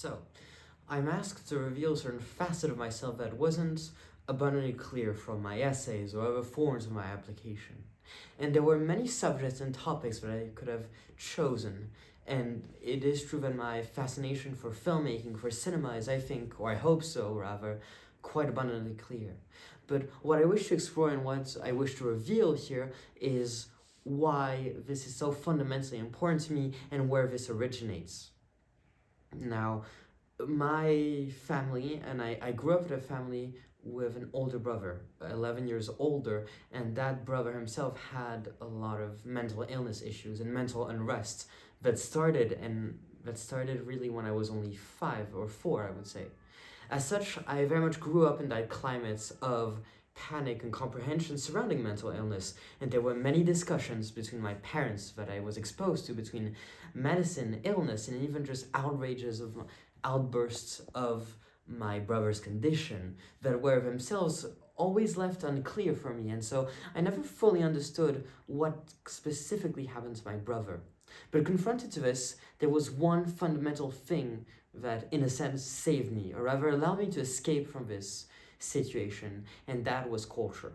So, I'm asked to reveal a certain facet of myself that wasn't abundantly clear from my essays or other forms of my application. And there were many subjects and topics that I could have chosen. And it is true that my fascination for filmmaking, for cinema, is, I think, or I hope so, rather, quite abundantly clear. But what I wish to explore and what I wish to reveal here is why this is so fundamentally important to me and where this originates. Now, my family, and I grew up with a family with an older brother, 11 years older, and that brother himself had a lot of mental illness issues and mental unrest that started really when I was only 5 or 4, I would say. As such, I very much grew up in that climate of panic and comprehension surrounding mental illness, and there were many discussions between my parents that I was exposed to between medicine, illness, and even just outbursts of my brother's condition that were themselves always left unclear for me, and so I never fully understood what specifically happened to my brother. But confronted to this, there was one fundamental thing that, in a sense, saved me, or rather allowed me to escape from this situation, and that was culture.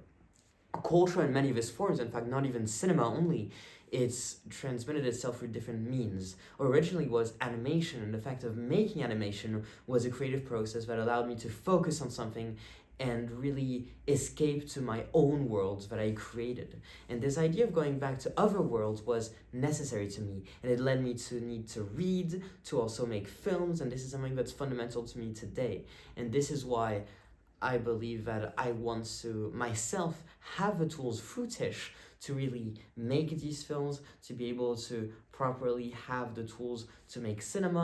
Culture in many of its forms, in fact, not even cinema only, it's transmitted itself through different means. Originally was animation, and the fact of making animation was a creative process that allowed me to focus on something and really escape to my own worlds that I created. And this idea of going back to other worlds was necessary to me, and it led me to need to read, to also make films, and this is something that's fundamental to me today. And this is why I believe that I want to myself have the tools through Tisch to really make these films, to be able to properly have the tools to make cinema,